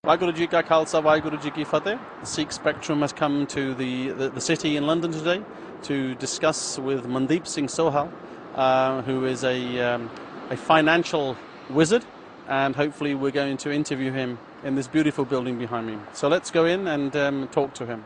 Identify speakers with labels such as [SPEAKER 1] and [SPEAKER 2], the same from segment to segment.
[SPEAKER 1] Waheguru Ji Ka Khalsa, Waheguru Ji Ki Fateh. The Sikh Spectrum has come to the city in London today to discuss with Mandip Singh Sohal, who is a financial wizard, and hopefully we're going to interview him in this beautiful building behind me. So let's go in and talk to him.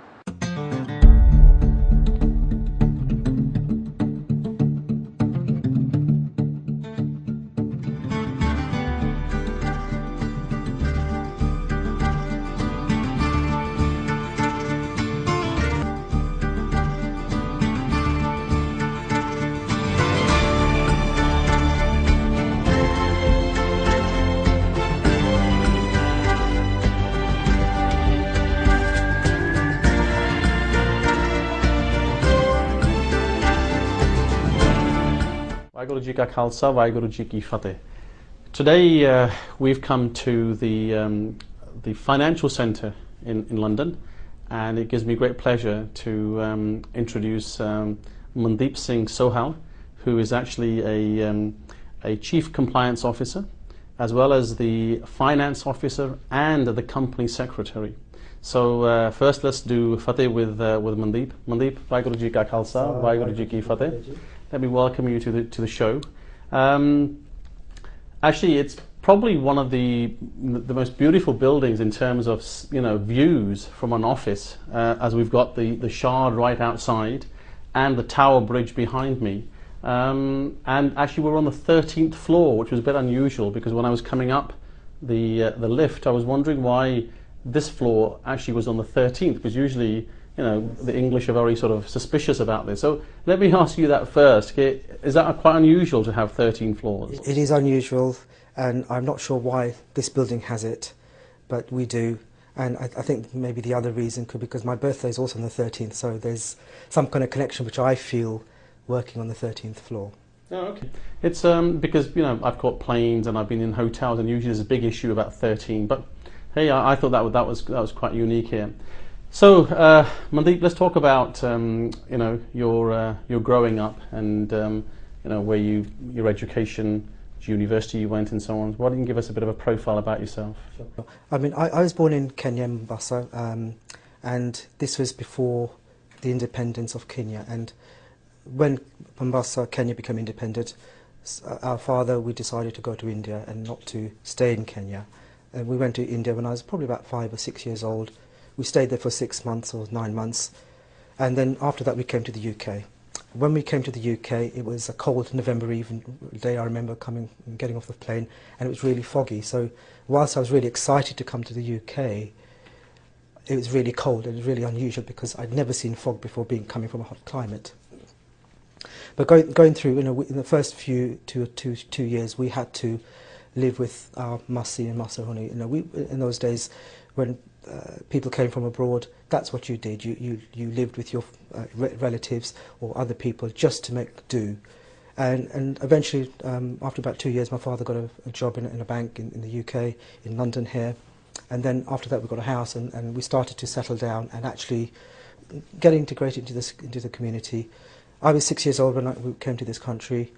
[SPEAKER 1] Waheguru Ji Ka Khalsa, Waheguru Ji Ki Fateh. Today we've come to the financial centre in London, and it gives me great pleasure to introduce Mandip Singh Sohal, who is actually a Chief Compliance Officer, as well as the Finance Officer and the Company Secretary. So first let's do Fateh with Mandip. Mandip, Waheguru Ji Ka Khalsa, Waheguru Ji Ki Fateh. Let me welcome you to the show. Actually, it's probably one of the most beautiful buildings in terms of views from an office, as we've got the Shard right outside and the Tower Bridge behind me. And actually, we're on the 13th floor, which was a bit unusual because when I was coming up the lift, I was wondering why this floor actually was on the 13th, because usually the English are very sort of suspicious about this. So let me ask you that first. Is that quite unusual to have 13 floors?
[SPEAKER 2] It is unusual, and I'm not sure why this building has it, but we do. And I think maybe the other reason could be because my birthday is also on the 13th, so there's some kind of connection which I feel working on the 13th floor.
[SPEAKER 1] Oh, okay. It's because I've caught planes and I've been in hotels, and usually there's a big issue about 13. But hey, I thought that was quite unique here. So, Mandip, let's talk about your growing up and where your education, which university you went, and so on. Why don't you give us a bit of a profile about yourself?
[SPEAKER 2] Sure. I mean, I was born in Kenya, Mombasa, and this was before the independence of Kenya. And when Mombasa, Kenya became independent, our father, we decided to go to India and not to stay in Kenya. And we went to India when I was probably about 5 or 6 years old. We stayed there for 6 months or 9 months, and then after that we came to the UK. When we came to the UK, it was a cold November Eve day. I remember getting off the plane, and it was really foggy. So whilst I was really excited to come to the UK, it was really cold. It was really unusual because I'd never seen fog before, coming from a hot climate. But going through, in the first few two years, we had to live with our Masi and Masahuni. In those days, when people came from abroad, that's what you did. You lived with your relatives or other people just to make do. And eventually, after about 2 years, my father got a job in a bank in the UK, in London here. And then after that, we got a house, and we started to settle down and actually get integrated into the community. I was 6 years old when we came to this country.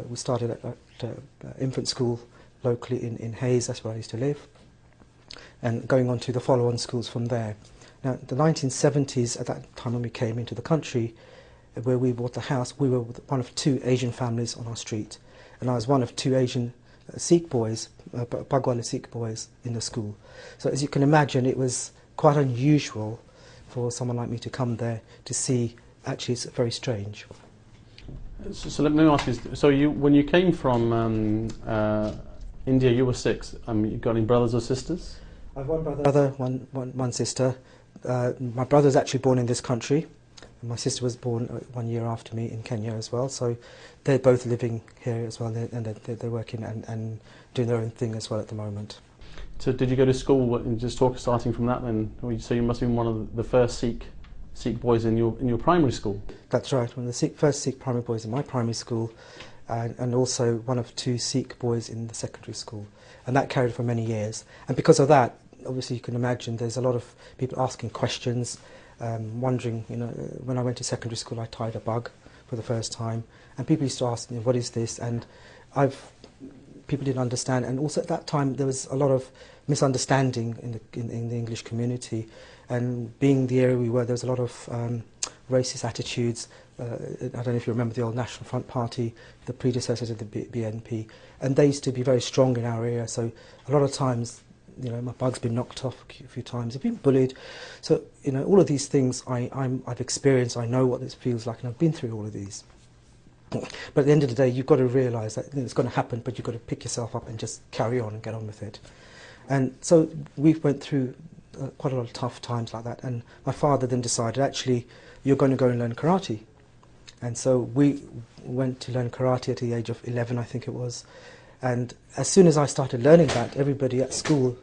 [SPEAKER 2] We started at infant school locally in Hayes. That's where I used to live, and going on to the follow-on schools from there. Now, the 1970s, at that time when we came into the country, where we bought the house, we were one of 2 Asian families on our street, and I was one of 2 Asian Sikh boys, Bagwali Sikh boys in the school. So as you can imagine, it was quite unusual for someone like me to come there to see. Actually, it's very strange.
[SPEAKER 1] So let me ask you, so when you came from India, you were 6. You got any brothers or sisters?
[SPEAKER 2] I have one brother, one sister. My brother was actually born in this country, and my sister was born 1 year after me in Kenya as well. So they're both living here as well, and they're working and doing their own thing as well at the moment. So
[SPEAKER 1] did you go to school, and just starting from that then? So you must have been one of the first Sikh boys in your primary school? That's
[SPEAKER 2] right, one of the first Sikh primary boys in my primary school, and also one of 2 Sikh boys in the secondary school. And that carried for many years. And because of that, obviously you can imagine there's a lot of people asking questions, wondering, when I went to secondary school I tied a bug for the first time, and people used to ask me, what is this? And people didn't understand, and also at that time there was a lot of misunderstanding in the English community, and being the area we were, there was a lot of racist attitudes. I don't know if you remember the old National Front Party, the predecessors of the BNP, and they used to be very strong in our area, so a lot of times, you know, my bug's been knocked off a few times, I've been bullied. So, you know, all of these things I've experienced, I know what this feels like, and I've been through all of these. But at the end of the day, you've got to realise that it's going to happen, but you've got to pick yourself up and just carry on and get on with it. And so we went through quite a lot of tough times like that, and my father then decided, actually, you're going to go and learn karate. And so we went to learn karate at the age of 11, I think it was. And as soon as I started learning that, everybody at school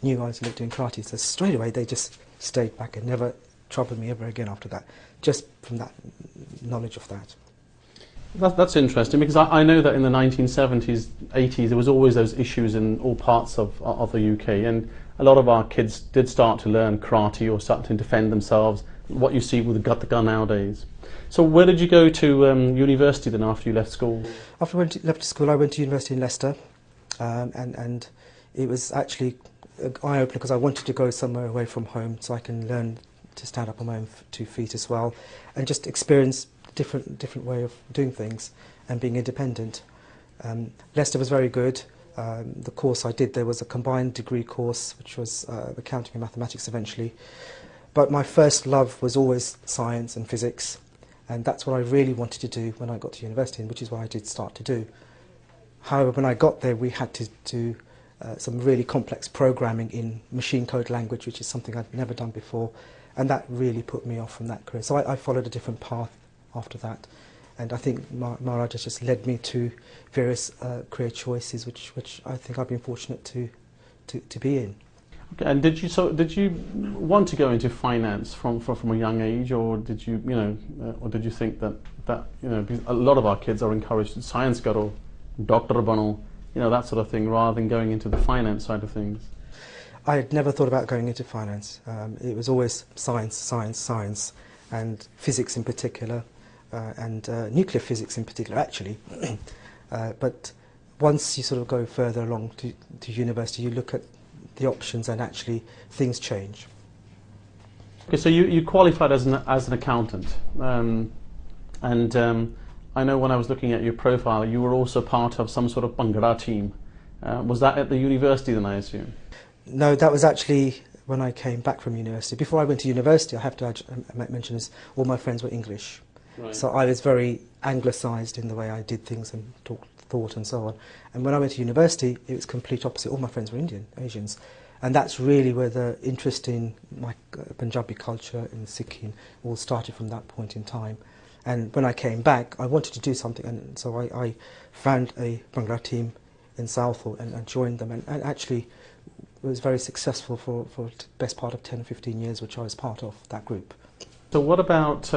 [SPEAKER 2] knew I was doing karate. So straight away they just stayed back and never troubled me ever again after that, just from that knowledge of that.
[SPEAKER 1] That's interesting, because I know that in the 1970s, 80s, there was always those issues in all parts of the UK, and a lot of our kids did start to learn karate or start to defend themselves, what you see with the gun nowadays. So where did you go to university then after you left school?
[SPEAKER 2] After I left school, I went to university in Leicester, and it was actually an eye-opener because I wanted to go somewhere away from home so I can learn to stand up on my own 2 feet as well, and just experience different way of doing things and being independent. Leicester was very good. The course I did there was a combined degree course, which was accounting and mathematics eventually. But my first love was always science and physics, and that's what I really wanted to do when I got to university, which is what I did start to do. However, when I got there, we had to do some really complex programming in machine code language, which is something I'd never done before, and that really put me off from that career. So I followed a different path after that, and I think Maharaj has just led me to various career choices, which I think I've been fortunate to be in.
[SPEAKER 1] Okay, and did you want to go into finance from a young age, or did you think that because a lot of our kids are encouraged to science karo, doctor bano, that sort of thing, rather than going into the finance side of things?
[SPEAKER 2] I had never thought about going into finance. It was always science, and physics in particular, and nuclear physics in particular, actually. But once you sort of go further along to university, you look at the options, and actually things change.
[SPEAKER 1] Okay, so you qualified as an accountant, and I know when I was looking at your profile, you were also part of some sort of Bhangra team. Was that at the university then, I assume?
[SPEAKER 2] No, that was actually when I came back from university. Before I went to university, I have to mention this, all my friends were English. Right. So I was very anglicised in the way I did things and thought and so on. And when I went to university, it was complete opposite. All my friends were Asians. And that's really where the interest in my Punjabi culture and Sikh all started from that point in time. And when I came back, I wanted to do something, and so I found a Bhangra team in Southall and joined them, and actually was very successful for the best part of 10 or 15 years, which I was part of that group.
[SPEAKER 1] So what about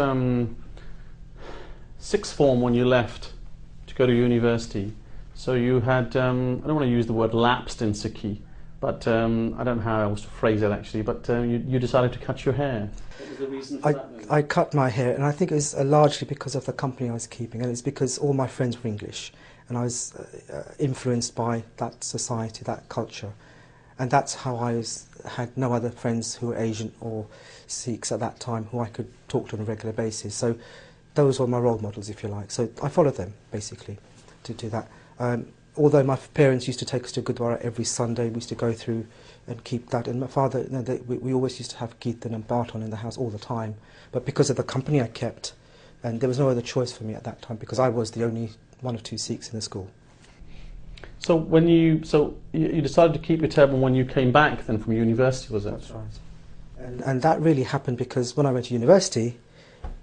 [SPEAKER 1] sixth form when you left to go to university? So you had, I don't want to use the word lapsed in Sikhi, but I don't know how else to phrase it actually, but you decided to cut your hair. What was the reason for that?
[SPEAKER 2] I cut my hair, and I think it was largely because of the company I was keeping, and it's because all my friends were English, and I was influenced by that society, that culture. And that's how I had no other friends who were Asian or Sikhs at that time who I could talk to on a regular basis. So those were my role models, if you like. So I followed them, basically, to do that. Although my parents used to take us to Gurdwara every Sunday, we used to go through and keep that. And my father, we always used to have Kirtan and Barton in the house all the time. But because of the company I kept, and there was no other choice for me at that time, because I was the only one of two Sikhs in the school.
[SPEAKER 1] So when you decided to keep your turban when you came back then from university, was it?
[SPEAKER 2] That's right. And that really happened because when I went to university,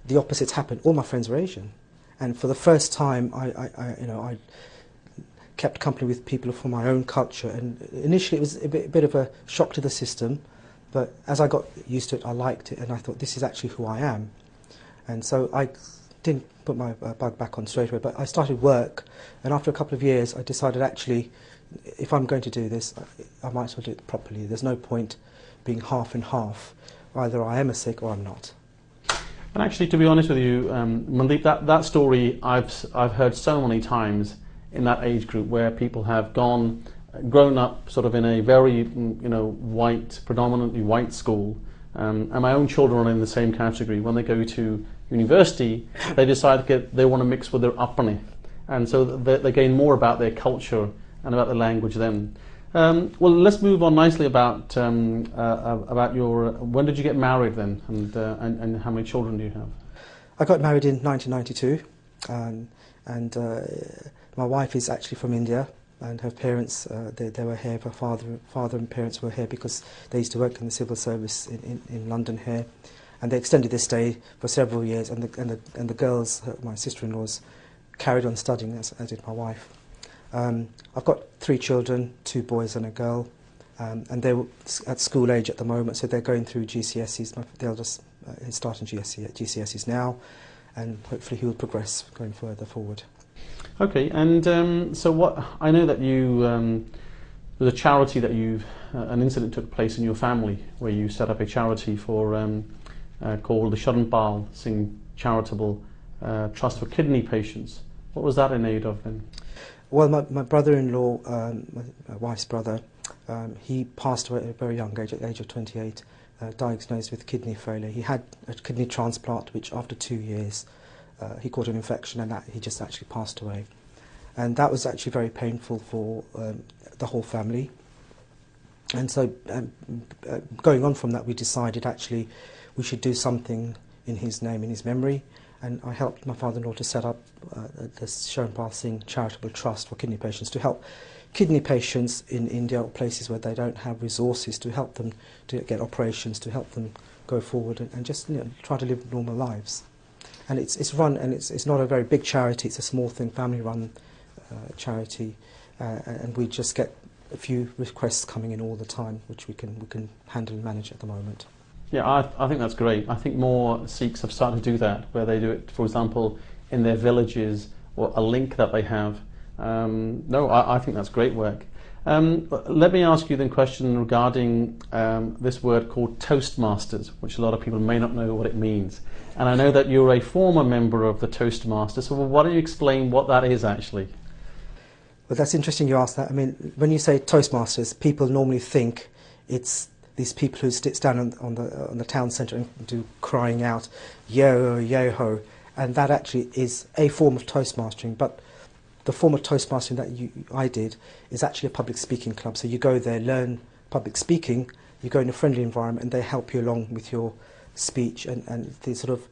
[SPEAKER 2] the opposites happened. All my friends were Asian, and for the first time, I kept company with people from my own culture. And initially, it was a bit of a shock to the system, but as I got used to it, I liked it, and I thought this is actually who I am. And so I didn't put my bug back on straight away, but I started work, and after a couple of years I decided actually if I'm going to do this I might as well do it properly. There's no point being half and half. Either I am a Sikh or I'm not.
[SPEAKER 1] And actually, to be honest with you, Mandip, that story I've heard so many times, in that age group where people have grown up sort of in a very predominantly white school, and my own children are in the same category. When they go to university, they decide they want to mix with their upbringing, and so they gain more about their culture and about the language then. Well, let's move on nicely about your. When did you get married then, and how many children do you have?
[SPEAKER 2] I got married in 1992, and my wife is actually from India, and her parents they were here. Her father and parents were here because they used to work in the civil service in London here, and they extended their stay for several years. And the girls, my sister-in-laws, carried on studying as did my wife. I've got 3 children, 2 boys and a girl, and they're at school age at the moment, so they're going through GCSEs. The eldest is starting GCSEs now, and hopefully he will progress going further forward. Okay,
[SPEAKER 1] and so what I know that you there's a charity that an incident took place in your family where you set up a charity for called the Sharpe Singh Charitable Trust for Kidney Patients. What was that in aid of then?
[SPEAKER 2] Well, my brother-in-law, my wife's brother, he passed away at a very young age, at the age of 28, diagnosed with kidney failure. He had a kidney transplant, which after 2 years he caught an infection, and he just actually passed away. And that was actually very painful for the whole family. And so going on from that, we decided actually we should do something in his name, in his memory. And I helped my father-in-law to set up the Sharpe Singh Charitable Trust for kidney patients, to help kidney patients in India or places where they don't have resources, to help them to get operations, to help them go forward and just try to live normal lives. And it's run, and it's not a very big charity, it's a small thing, family-run charity, and we just get a few requests coming in all the time, which we can handle and manage at the moment.
[SPEAKER 1] Yeah, I think that's great. I think more Sikhs have started to do that, where they do it, for example, in their villages or a link that they have. I think that's great work. Let me ask you then a question regarding this word called Toastmasters, which a lot of people may not know what it means. And I know that you're a former member of the Toastmasters, so why don't you explain what that is actually?
[SPEAKER 2] Well, that's interesting you ask that. I mean, when you say Toastmasters, people normally think it's these people who stand on the town centre and do crying out, yo, yo ho, and that actually is a form of Toastmastering. But the form of Toastmastering that I did is actually a public speaking club. So you go there, learn public speaking, you go in a friendly environment, and they help you along with your speech and the sort of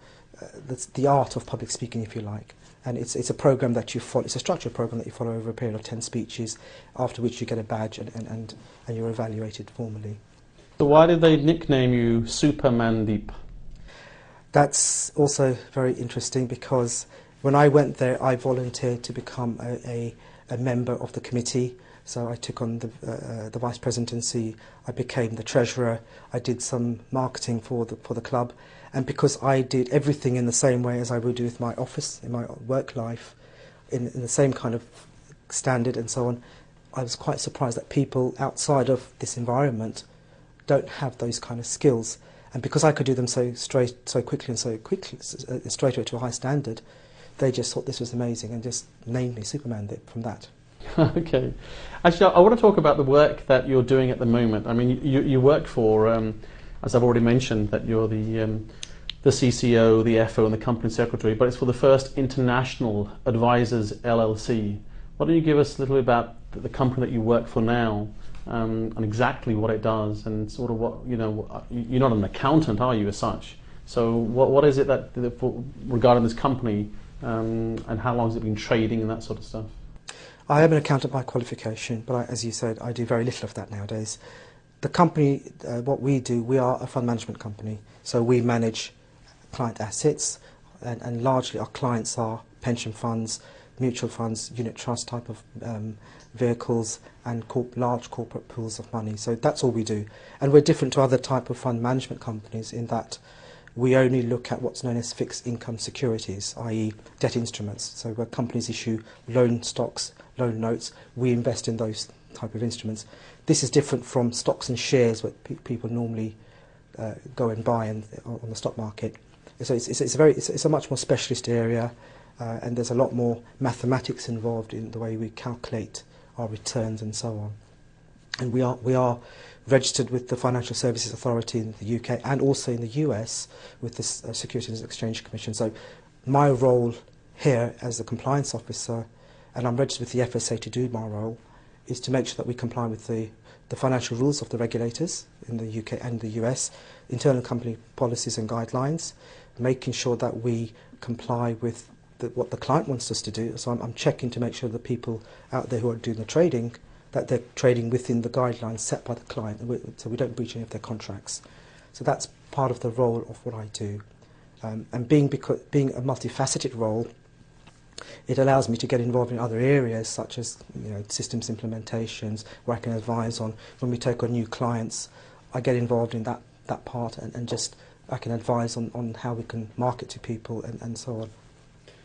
[SPEAKER 2] the art of public speaking, if you like. And it's a program that you follow. It's a structured program that you follow over a period of 10 speeches, after which you get a badge and you're evaluated formally.
[SPEAKER 1] So why did they nickname you Super Mandip?
[SPEAKER 2] That's also very interesting, because when I went there, I volunteered to become a member of the committee. So I took on the vice presidency. I became the treasurer. I did some marketing for the club, and because I did everything in the same way as I would do with my office, in my work life, in the same kind of standard and so on, I was quite surprised that people outside of this environment don't have those kind of skills. And because I could do them so quickly straight away to a high standard, they just thought this was amazing and just named me Super Mandip from that.
[SPEAKER 1] Okay. Actually, I want to talk about the work that you're doing at the moment. I mean, you work for, as I've already mentioned, that you're the CCO, the FO and the company secretary, but it's for the First International Advisors LLC. Why don't you give us a little bit about the company that you work for now, and exactly what it does, and sort of what, you're not an accountant, are you, as such? So what is it that regarding this company, and how long has it been trading and that sort of stuff?
[SPEAKER 2] I am an accountant by qualification, but as you said, I do very little of that nowadays. The company, what we do, we are a fund management company, so we manage client assets, and largely our clients are pension funds, mutual funds, unit trust type of vehicles, and large corporate pools of money. So that's all we do. And we're different to other type of fund management companies in that we only look at what's known as fixed income securities, i.e. debt instruments. So where companies issue loan stocks, loan notes, we invest in those type of instruments. This is different from stocks and shares, what people normally go and buy on the stock market. So it's a much more specialist area, and there's a lot more mathematics involved in the way we calculate our returns and so on. And we are registered with the Financial Services Authority in the UK and also in the US with the Securities and Exchange Commission. So my role here as a compliance officer, and I'm registered with the FSA to do my role, is to make sure that we comply with the financial rules of the regulators in the UK and the US, internal company policies and guidelines, making sure that we comply with what the client wants us to do. So I'm checking to make sure the people out there who are doing the trading, that they're trading within the guidelines set by the client, so we don't breach any of their contracts. So that's part of the role of what I do. And being a multifaceted role, it allows me to get involved in other areas such as systems implementations, where I can advise on when we take on new clients. I get involved in that part and just I can advise on how we can market to people and so on.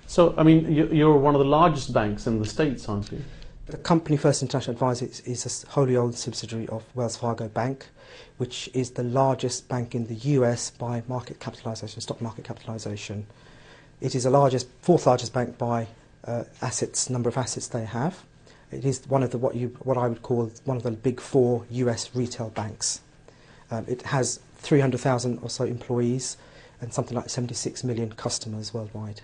[SPEAKER 1] So, I mean, you're one of the largest banks in the States, aren't you?
[SPEAKER 2] The company First International Advisor is a wholly owned subsidiary of Wells Fargo Bank, which is the largest bank in the US by market capitalisation, stock market capitalisation. It is the fourth largest bank by number of assets they have. It is one of the what I would call one of the big four US retail banks. It has 300,000 or so employees and something like 76 million customers worldwide.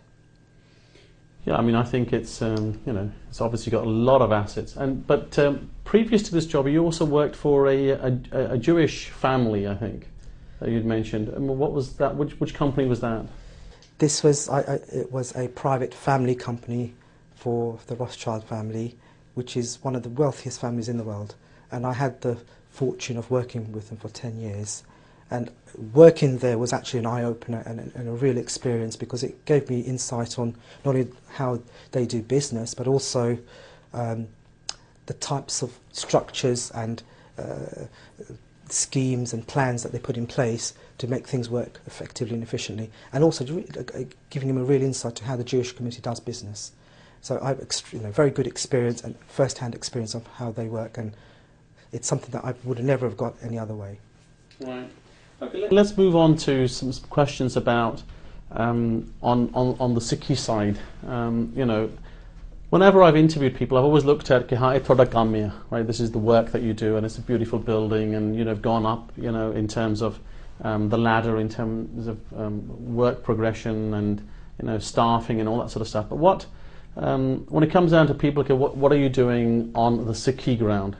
[SPEAKER 1] Yeah, I mean, I think it's it's obviously got a lot of assets. But previous to this job, you also worked for a Jewish family, I think, that you'd mentioned. I mean, what was that? Which company was that?
[SPEAKER 2] This was it was a private family company for the Rothschild family, which is one of the wealthiest families in the world. And I had the fortune of working with them for 10 years. And working there was actually an eye-opener and a real experience, because it gave me insight on not only how they do business, but also the types of structures and schemes and plans that they put in place to make things work effectively and efficiently, and also giving them a real insight to how the Jewish community does business. So I have very good experience and first-hand experience of how they work, and it's something that I would never have got any other way.
[SPEAKER 1] Right. Okay, let's move on to some questions about on the Sikhi side. Whenever I've interviewed people, I've always looked at right? This is the work that you do, and it's a beautiful building, and have gone up, in terms of the ladder, in terms of work progression and staffing and all that sort of stuff. But when it comes down to people, okay, what are you doing on the Sikhi ground?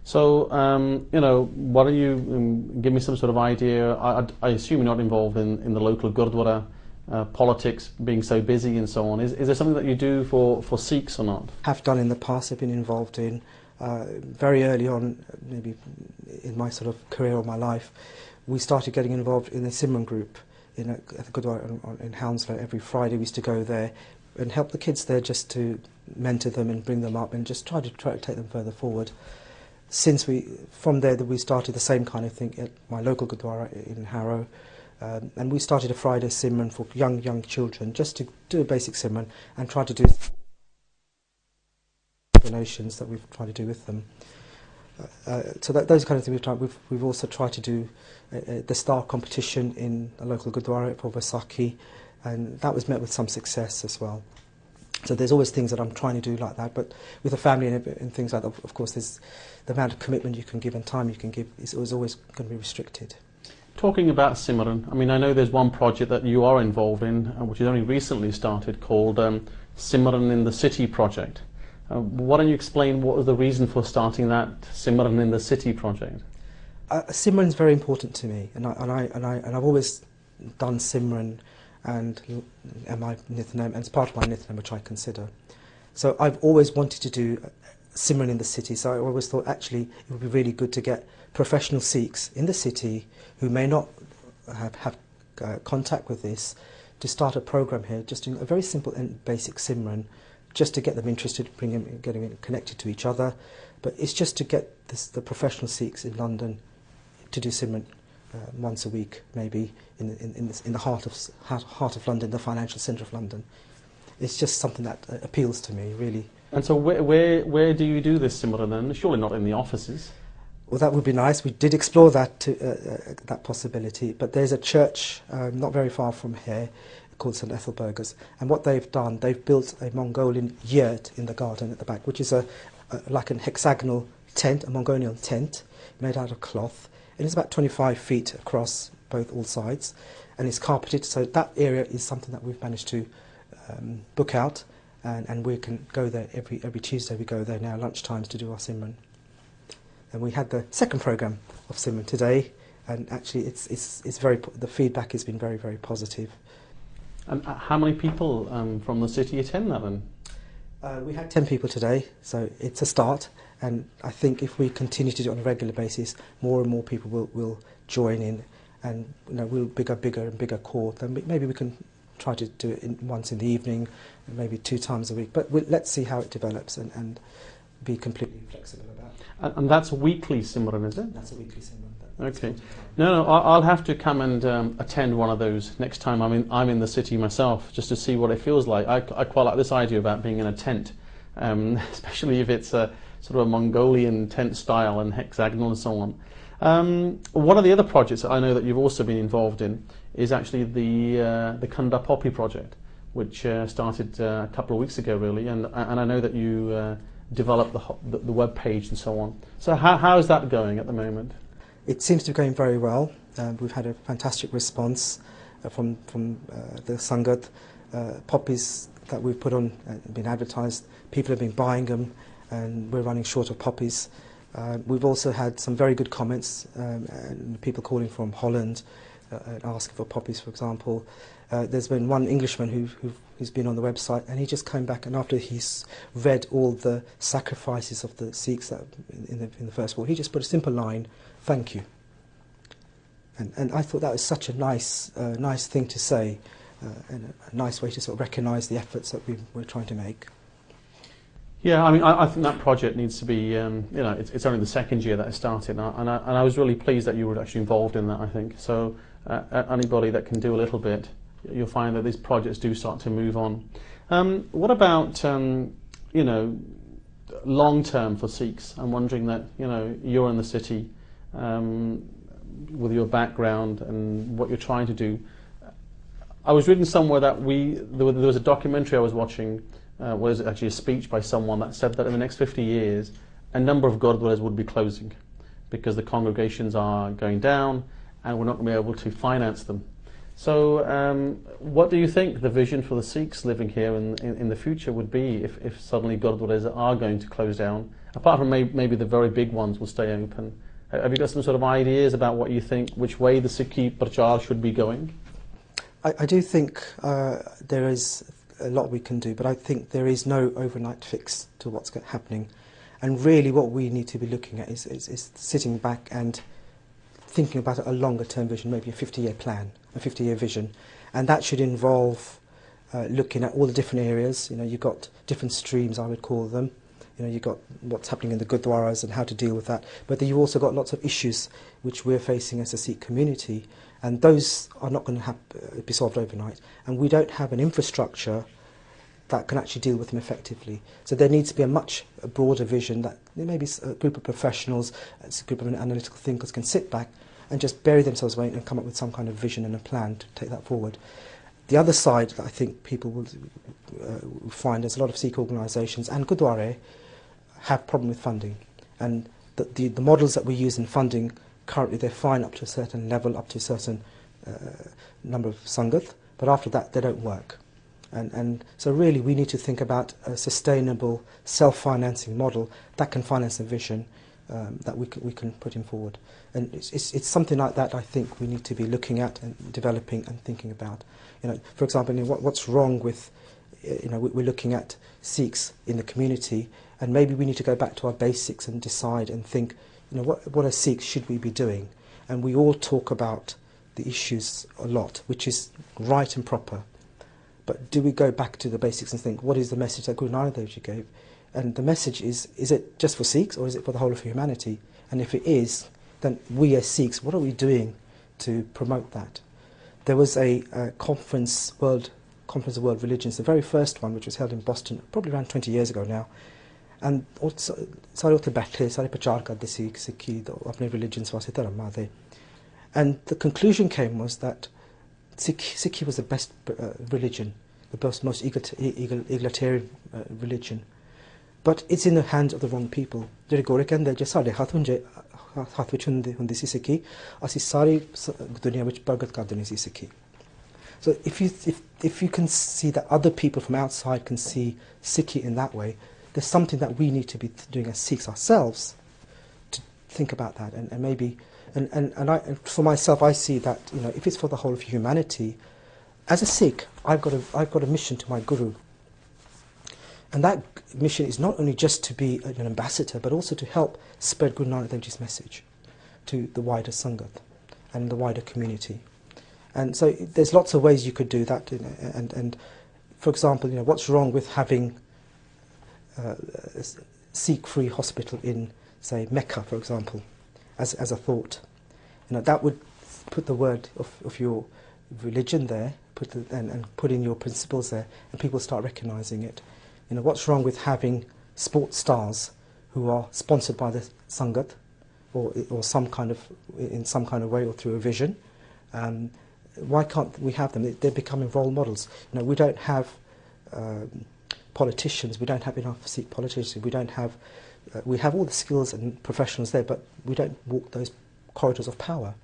[SPEAKER 1] So, what are you? Give me some sort of idea. I assume you're not involved in the local Gurdwara politics, being so busy and so on. Is there something that you do for Sikhs or not?
[SPEAKER 2] Have done in the past. I've been involved in very early on, maybe in my sort of career or my life. We started getting involved in the Simran group at the Gurdwara in Hounslow. Every Friday we used to go there and help the kids there, just to mentor them and bring them up and just try to take them further forward. From there we started the same kind of thing at my local Gurdwara in Harrow, and we started a Friday Simran for young children, just to do a basic Simran and try to do donations that we've tried to do with them. So those kind of things we've tried. We've also tried to do the star competition in a local Gurdwara for Vaisakhi, and that was met with some success as well. So there's always things that I'm trying to do like that, but with a family and things like that, of course, there's the amount of commitment you can give and time you can give is always going to be restricted.
[SPEAKER 1] Talking about Simran, I mean, I know there's one project that you are involved in, which has only recently started, called Simran in the City project. Why don't you explain what was the reason for starting that Simran in the City project?
[SPEAKER 2] Simran is very important to me, and I've always done Simran and my Nithanem, and it's part of my Nithanem which I consider. So I've always wanted to do Simran in the city, so I always thought actually it would be really good to get professional Sikhs in the city who may not have contact with this, to start a program here, just doing a very simple and basic Simran, just to get them interested, getting them connected to each other. But it's just to get the professional Sikhs in London to do Simran once a week, maybe in the heart of London, the financial centre of London. It's just something that appeals to me, really. And
[SPEAKER 1] so where do you do this Simran then? Surely not in the offices.
[SPEAKER 2] Well, that would be nice. We did explore that possibility, but there's a church not very far from here called St Ethelburgers. And what they've done, they've built a Mongolian yurt in the garden at the back, which is like a hexagonal tent, a Mongolian tent made out of cloth. And it's about 25 feet across all sides, and it's carpeted. So that area is something that we've managed to book out, and we can go there every Tuesday. We go there now lunchtimes to do our Simran. And we had the second program of Simran today, and actually the feedback has been very, very positive.
[SPEAKER 1] And how many people from the city attend that then?
[SPEAKER 2] We had 10 people today, so it's a start, and I think if we continue to do it on a regular basis, more and more people will join in, and we'll bigger and bigger core. Then maybe we can try to do it once in the evening, maybe 2 times a week. But let's see how it develops and be completely flexible about it.
[SPEAKER 1] And that's a weekly Simran, is it?
[SPEAKER 2] That's a weekly Simran.
[SPEAKER 1] Okay. No, I'll have to come and attend one of those next time I'm in the city myself, just to see what it feels like. I quite like this idea about being in a tent, especially if it's a sort of a Mongolian tent style and hexagonal and so on. One of the other projects that I know that you've also been involved in is actually the Kunda Poppy project, which started a couple of weeks ago, really, and I know that you developed the web page and so on. So how is that going at the moment?
[SPEAKER 2] It seems to be going very well. We've had a fantastic response from the Sangat. Poppies that we've put on and been advertised, people have been buying them, and we're running short of poppies. We've also had some very good comments, and people calling from Holland and asking for poppies, for example. There's been one Englishman who's been on the website, and he just came back, and after he's read all the sacrifices of the Sikhs that in the First War, he just put a simple line, "Thank you." And I thought that was such a nice thing to say, and a nice way to sort of recognise the efforts that we're trying to make.
[SPEAKER 1] Yeah, I mean, I think that project needs to be, it's only the second year that it started, and I was really pleased that you were actually involved in that, I think. So anybody that can do a little bit, you'll find that these projects do start to move on. What about, long term for Sikhs? I'm wondering that, you're in the city with your background and what you're trying to do. I was reading somewhere that there was a documentary I was watching, was actually a speech by someone that said that in the next 50 years, a number of gurdwaras would be closing because the congregations are going down and we're not going to be able to finance them. So what do you think the vision for the Sikhs living here in the future would be if suddenly gurdwaras are going to close down? Apart from maybe the very big ones will stay open. Have you got some sort of ideas about what you think, which way the Sikhi Prachar should be going?
[SPEAKER 2] I do think there is a lot we can do, but I think there is no overnight fix to what's happening. And really what we need to be looking at is sitting back and thinking about a longer term vision, maybe a 50-year plan, a 50-year vision. And that should involve looking at all the different areas. You've got different streams, I would call them. You've got what's happening in the Gurdwaras and how to deal with that. But then you've also got lots of issues which we're facing as a Sikh community. And those are not going to be solved overnight. And we don't have an infrastructure that can actually deal with them effectively. So there needs to be a much broader vision that maybe a group of professionals, a group of analytical thinkers can sit back and just bury themselves away and come up with some kind of vision and a plan to take that forward. The other side that I think people will find is a lot of Sikh organisations and Gurdwara have problem with funding. And the models that we use in funding currently, they're fine up to a certain level, up to a certain number of sangat, but after that they don't work. And so really we need to think about a sustainable self-financing model that can finance a vision that we can put in forward. And it's something like that I think we need to be looking at and developing and thinking about. For example, what's wrong with, we're looking at Sikhs in the community, and maybe we need to go back to our basics and decide and think, what as Sikhs should we be doing? And we all talk about the issues a lot, which is right and proper. But do we go back to the basics and think, what is the message that Guru Nanak Dev Ji gave? And the message is it just for Sikhs or is it for the whole of humanity? And if it is, then we as Sikhs, what are we doing to promote that? There was a conference of World Religions, the very first one, which was held in Boston, probably around 20 years ago now. And सारे उठे बैठे सारे प्रचार करते सिक्खी तो अपने religions वास्ते धर्म आते. And the conclusion came was that Sikh was the best religion, the most egalitarian religion. But it's in the hands of the wrong people. ਜਿਹੜੇ ਗੋਰੇ ਕਹਿੰਦੇ ਜੇ ਸਾਡੇ ਹੱਥ ਵਿੱਚ ਹੁੰਦੀ ਸੀ ਸਿੱਖੀ ਅਸੀਂ ਸਾਰੀ ਦੁਨੀਆ ਵਿੱਚ ਪ੍ਰਗਟ ਕਰ ਦੇਣੀ ਸੀ ਸਿੱਖੀ. So if you can see that other people from outside can see Sikhi in that way, there's something that we need to be doing as Sikhs ourselves to think about that, and maybe and for myself I see that, you know, if it's for the whole of humanity, as a Sikh I've got a mission to my Guru, and that mission is not only just to be an ambassador but also to help spread Guru Nanak Dev Ji's message to the wider Sangat and the wider community. And so there's lots of ways you could do that, you know, and for example, you know, what's wrong with having a Sikh-free hospital in, say, Mecca, for example, as a thought. You know, that would put the word of your religion there, and put in your principles there, and people start recognising it. You know, what's wrong with having sports stars who are sponsored by the Sangat, or in some kind of way, or through a vision? Why can't we have them? They're becoming role models. You know, we don't have politicians. We don't have enough Sikh politicians. We don't have. We have all the skills and professionals there, but we don't walk those corridors of power.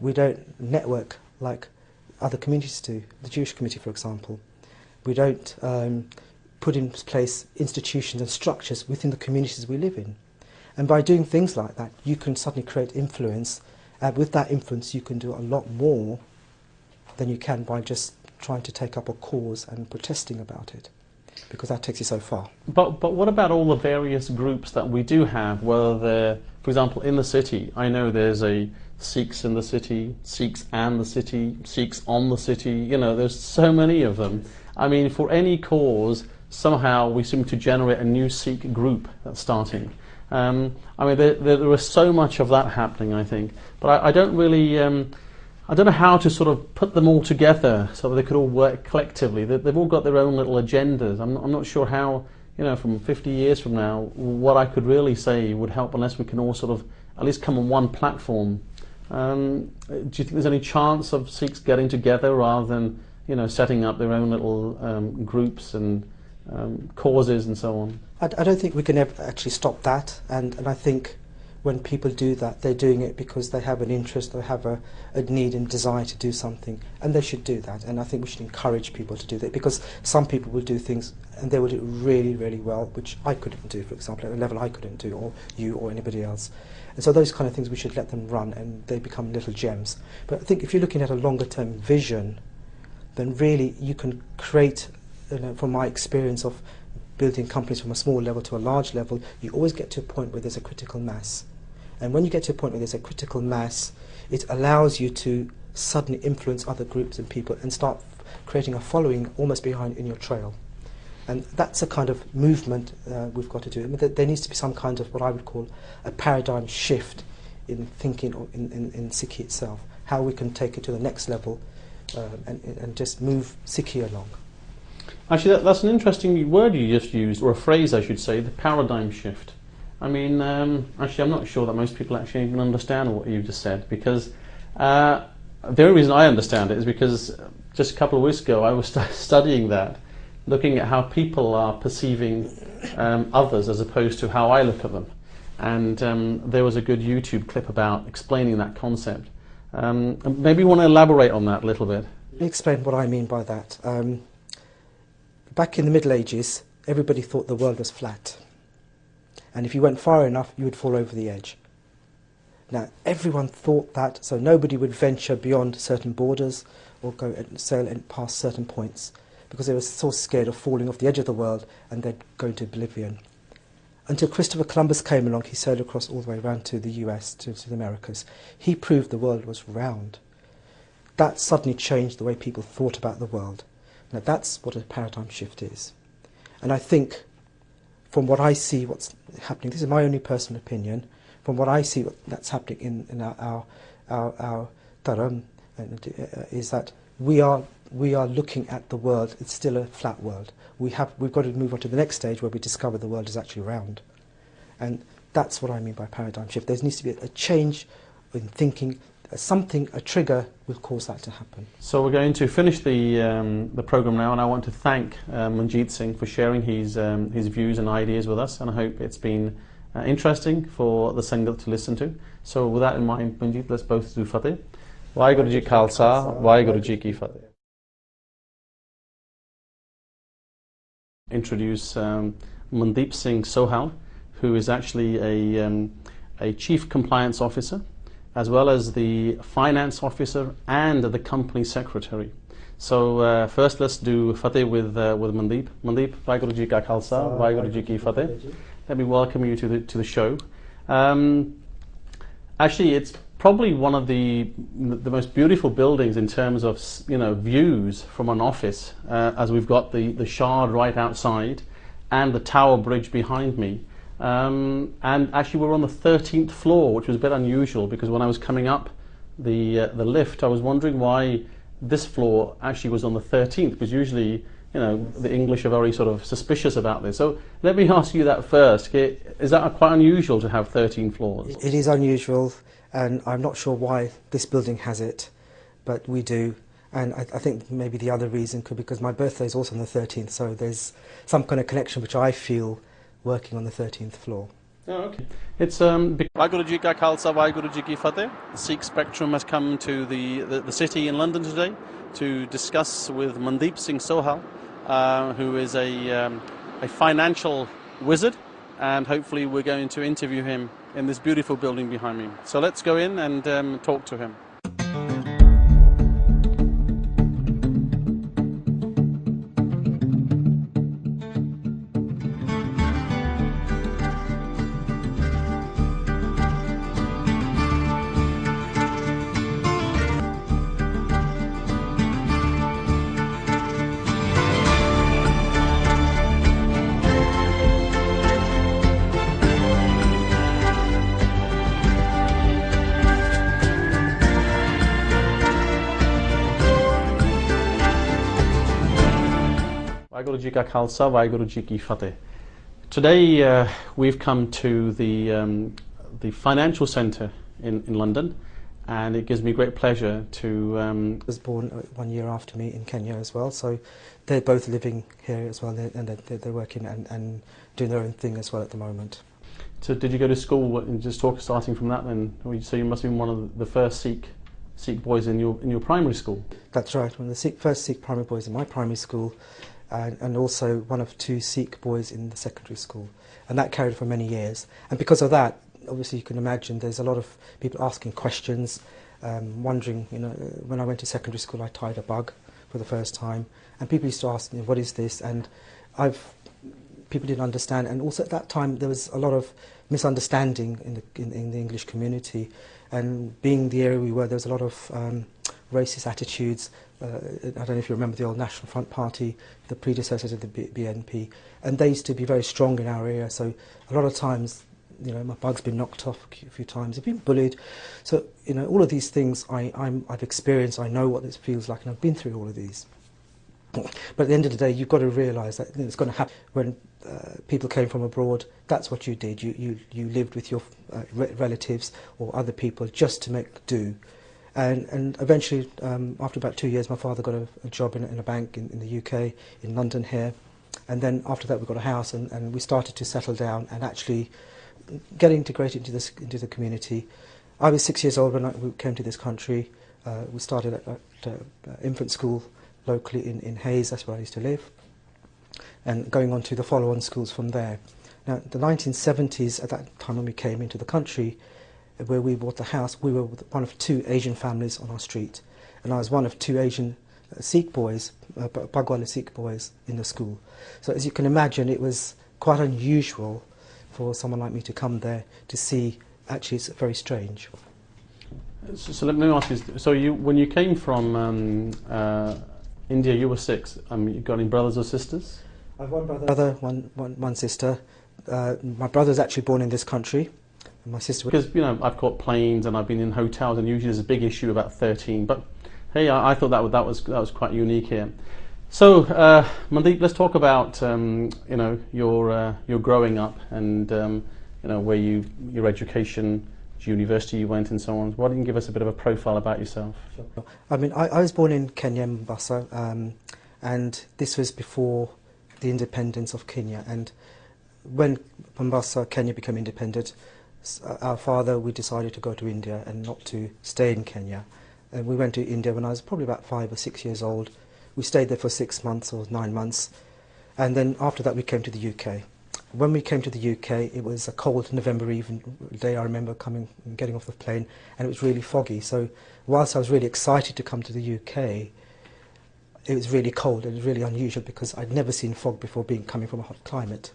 [SPEAKER 2] We don't network like other communities do. The Jewish community, for example. We don't put in place institutions and structures within the communities we live in. And by doing things like that, you can suddenly create influence. And with that influence, you can do a lot more than you can by just trying to take up a cause and protesting about it, because that takes you so far.
[SPEAKER 1] But what about all the various groups that we do have, whether they're, for example, in the city? I know there's a Sikhs in the city, Sikhs and the city, Sikhs on the city, you know, there's so many of them. I mean, for any cause, somehow we seem to generate a new Sikh group that's starting. I mean, there is so much of that happening, I think. But I don't really, I don't know how to sort of put them all together so that they could all work collectively. They've all got their own little agendas. I'm not sure how, you know, from 50 years from now, what I could really say would help unless we can all sort of at least come on one platform. Do you think there's any chance of Sikhs getting together rather than, you know, setting up their own little groups and causes and so on?
[SPEAKER 2] I don't think we can ever actually stop that, and I think when people do that, they're doing it because they have an interest, they have a need and desire to do something, and they should do that. And I think we should encourage people to do that, because some people will do things and they will do it really, really well, which I couldn't do, for example, at a level I couldn't do, or you or anybody else. And so those kind of things, we should let them run, and they become little gems. But I think if you're looking at a longer term vision, then really you can create, you know, from my experience of building companies from a small level to a large level, you always get to a point where there's a critical mass. And when you get to a point where there's a critical mass, it allows you to suddenly influence other groups and people and start creating a following almost behind in your trail. And that's a kind of movement we've got to do. I mean, there needs to be some kind of what I would call a paradigm shift in thinking in Sikhi itself, how we can take it to the next level and just move Sikhi along.
[SPEAKER 1] Actually, that's an interesting word you just used, or a phrase I should say, the paradigm shift. I mean, actually I'm not sure that most people actually even understand what you just said, because the only reason I understand it is because just a couple of weeks ago I was studying that, looking at how people are perceiving others as opposed to how I look at them. And there was a good YouTube clip about explaining that concept. Maybe you want to elaborate on that a little bit.
[SPEAKER 2] Let me explain what I mean by that. Back in the Middle Ages, everybody thought the world was flat. And if you went far enough, you would fall over the edge. Now, everyone thought that, so nobody would venture beyond certain borders or go and sail past certain points, because they were so scared of falling off the edge of the world and they'd go into oblivion. Until Christopher Columbus came along, he sailed across all the way around to the US, to the Americas. He proved the world was round. That suddenly changed the way people thought about the world. Now, that's what a paradigm shift is. And I think, from what I see what's happening, this is my only personal opinion, from what I see that's happening in our dharam, is that we are looking at the world, it's still a flat world. We've got to move on to the next stage where we discover the world is actually round. And that's what I mean by paradigm shift. There needs to be a change in thinking. something, a trigger, will cause that to happen.
[SPEAKER 1] So we're going to finish the program now, and I want to thank Amarjeet Singh for sharing his views and ideas with us, and I hope it's been interesting for the Sangat to listen to. So with that in mind, Amarjeet, let's both do Fateh. Waheguru Ji Khalsa, Waheguru Ji Ki Fateh. Introduce Mandip Singh Sohal, who is actually a Chief Compliance Officer, as well as the Finance Officer and the Company Secretary. So first let's do Fateh with Mandip. Mandip, Waheguru Ji Ka Khalsa, Waheguru Ji Ki Fateh. Let me welcome you to the show. Actually, it's probably one of the most beautiful buildings in terms of views from an office, as we've got the Shard right outside and the Tower Bridge behind me. And actually we're on the 13th floor, which was a bit unusual, because when I was coming up the lift, I was wondering why this floor actually was on the 13th, because usually the English are very sort of suspicious about this. So let me ask you that first. Is that quite unusual to have 13 floors?
[SPEAKER 2] It is unusual, and I'm not sure why this building has it, but we do. And I think maybe the other reason could be because my birthday is also on the 13th, so there's some kind of connection which I feel working on the 13th floor.
[SPEAKER 1] Oh, okay. It's Waheguru Ji Ka Khalsa, Waheguru Ji Ki Fateh. The Sikh Spectrum has come to the city in London today to discuss with Mandip Singh Sohal, who is a financial wizard, and hopefully we're going to interview him in this beautiful building behind me. So let's go in and talk to him. Waheguru Ji Ka Khalsa, Waheguru Ji Ki Fateh. Today we've come to the financial centre in London, and it gives me great pleasure to...
[SPEAKER 2] was born 1 year after me in Kenya as well, so they're both living here as well, and they're working and doing their own thing as well at the moment.
[SPEAKER 1] So did you go to school, and just starting from that then? So you must have been one of the first Sikh boys in your primary school?
[SPEAKER 2] That's right, one of the first Sikh primary boys in my primary school, and also one of 2 Sikh boys in the secondary school, and that carried for many years. And because of that, obviously you can imagine there's a lot of people asking questions, wondering, when I went to secondary school I tied a bug for the first time, and people used to ask me, what is this? And people didn't understand, and also at that time there was a lot of misunderstanding in the English community, and being the area we were, there was a lot of racist attitudes. I don't know if you remember the old National Front Party, the predecessors of the BNP, and they used to be very strong in our area, so a lot of times, my bug's been knocked off a few times, I've been bullied. So, all of these things I've experienced, I know what this feels like, and I've been through all of these. But at the end of the day, you've got to realise that it's going to happen. When people came from abroad, that's what you did. You lived with your relatives or other people just to make do. And eventually, after about 2 years, my father got a job in a bank in the UK, in London here. And then after that, we got a house, and we started to settle down and actually get integrated into the community. I was 6 years old when we came to this country. We started at infant school locally in Hayes, that's where I used to live, and going on to the follow-on schools from there. Now, the 1970s, at that time when we came into the country, where we bought the house, we were one of 2 Asian families on our street, and I was one of 2 Asian Sikh boys, Bagwala Sikh boys in the school. So as you can imagine, it was quite unusual for someone like me to come there to see. Actually, it's very strange.
[SPEAKER 1] So let me ask you, so when you came from India, you were 6. You got any brothers or sisters?
[SPEAKER 2] I have one brother, one sister. My brother's actually born in this country. And my sister...
[SPEAKER 1] Because, I've caught planes and I've been in hotels, and usually there's a big issue about 13. But hey, I thought that was quite unique here. So, Mandip, let's talk about your growing up and where your education university you went and so on. Why don't you give us a bit of a profile about yourself?
[SPEAKER 2] Sure. I mean, I was born in Kenya, Mombasa, and this was before the independence of Kenya. And when Mombasa, Kenya became independent, our father, we decided to go to India and not to stay in Kenya. And we went to India when I was probably about 5 or 6 years old. We stayed there for 6 months or 9 months. And then after that we came to the UK. When we came to the UK, it was a cold November Eve day. I remember getting off the plane, and it was really foggy. So whilst I was really excited to come to the UK, it was really cold. It was really unusual because I'd never seen fog before, coming from a hot climate.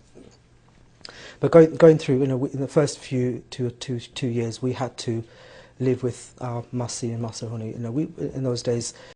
[SPEAKER 2] But going through, in the first few two years, we had to live with our Masi and Masahoni. In those days,